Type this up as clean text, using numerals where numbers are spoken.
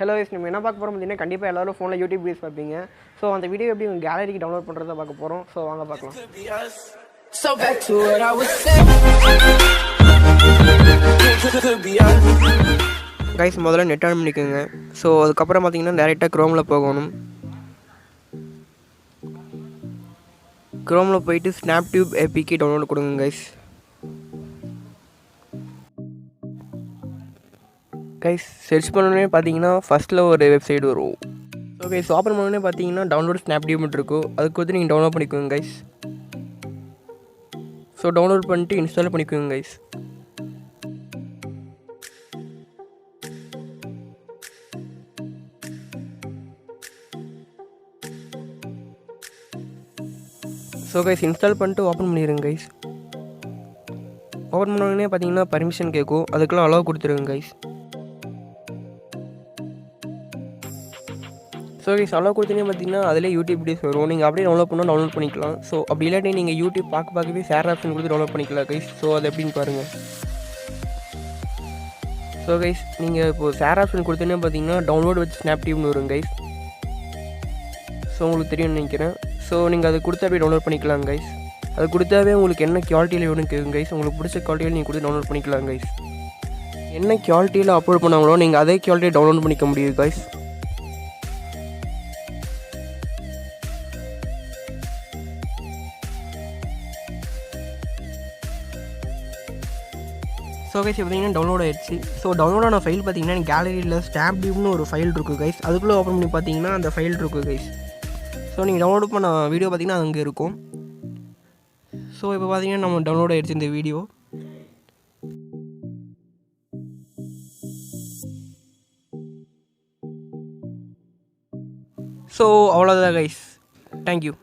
Hello guys, நம்ம என்ன பார்க்க போகிறோம் பார்த்தீங்கன்னா, கண்டிப்பாக எல்லாரும் ஃபோனில் யூடியூப் வீடியோஸ் பார்ப்பீங்க. ஸோ அந்த வீடியோ எப்படி உங்கள் கேலரிக்கு டவுன்லோட் பண்ணுறதை பார்க்க போகிறோம். ஸோ வாங்க பார்க்கலாம். கைஸ், முதல்ல நெட் ஆன் பண்ணிக்கோங்க. ஸோ அதுக்கப்புறம் பார்த்தீங்கன்னா டேரெக்டாக க்ரோமில் போகணும். க்ரோமில் போயிட்டு ஸ்னாப்டியூப் ஏபிகே டவுன்லோட் கொடுங்க கைஸ். கைஸ், சர்ச் பண்ணோன்னே பார்த்தீங்கன்னா ஃபஸ்ட்டில் ஒரு வெப்சைட் வரும். ஸோ கைஸ், ஓப்பன் பண்ணோன்னே பார்த்தீங்கன்னா டவுன்லோட் ஸ்னாப்டியூப்னு இருக்கும். அதுக்கு வந்து நீங்கள் டவுன்லோட் பண்ணிக்கோங்க கைஸ். ஸோ டவுன்லோட் பண்ணிட்டு இன்ஸ்டால் பண்ணிக்கோங்க கைஸ். ஸோ கைஸ், இன்ஸ்டால் பண்ணிட்டு ஓப்பன் பண்ணிடுங்க கைஸ். ஓப்பன் பண்ணோடனே பார்த்தீங்கன்னா பர்மிஷன் கேட்கும். அதுக்கெல்லாம் அலோவ் கொடுத்துருங்க கைஸ். ஸோ கைஸ், அலோவ் கொடுத்தனே பார்த்தீங்கன்னா அதிலே யூடியூப் வீடியோஸ் வரும். நீங்கள் அப்படியே டவுன்லோட் பண்ணிக்கலாம். ஸோ அப்படி இல்லாட்டி நீங்கள் யூடியூப் பார்க்கவே ஷேர் ஆப்ஷன் கொடுத்து டவுன்லோட் பண்ணிக்கலாம் கைஸ். ஸோ அது எப்படின்னு பாருங்கள். ஸோ கைஸ், நீங்கள் இப்போது ஷேர் ஆப்ஷன் கொடுத்தனே பார்த்தீங்கன்னா டவுன்லோட் வித் ஸ்னாப்டியூப்னு வரும் கைஸ். ஸோ உங்களுக்கு தெரியும்னு நினைக்கிறேன். ஸோ நீங்கள் அது கொடுத்து அப்படியே டவுன்லோட் பண்ணிக்கலாம் கைஸ். அது கொடுத்தாவே உங்களுக்கு என்ன குவாலிட்டியில் வேணும்னு கேட்கும் கைஸ். உங்களுக்கு பிடிச்ச குவாலிட்டியில் நீங்கள் கொடுத்து டவுன்லோட் பண்ணிக்கலாம் கைஸ். என்ன குவாலிட்டியில் அப்லோட் பண்ணாங்களோ நீங்கள் அதே குவாலிட்டியை டவுன்லோட் பண்ணிக்க முடியும் கைஸ். ஸோ கைஸ், பார்த்தீங்கன்னா டவுன்லோட் ஆயிடுச்சு. ஸோ டவுன்லோட் ஆன ஃபைல் பார்த்தீங்கன்னா கேலரியில் ஸ்னாப்டியூப்னு ஒரு ஃபைல் இருக்குது கைஸ். அதுக்குள்ளே ஓப்பன் பண்ணி பார்த்தீங்கன்னா அந்த ஃபைல் இருக்குது கைஸ். ஸோ நீங்கள் டவுன்லோட் பண்ண வீடியோ பார்த்தீங்கன்னா அங்கே இருக்கும். ஸோ இப்போ பார்த்தீங்கன்னா நம்ம டவுன்லோட் ஆயிடுச்சு இந்த வீடியோ. ஸோ அவ்வளோதான் கைஸ். தேங்க்யூ.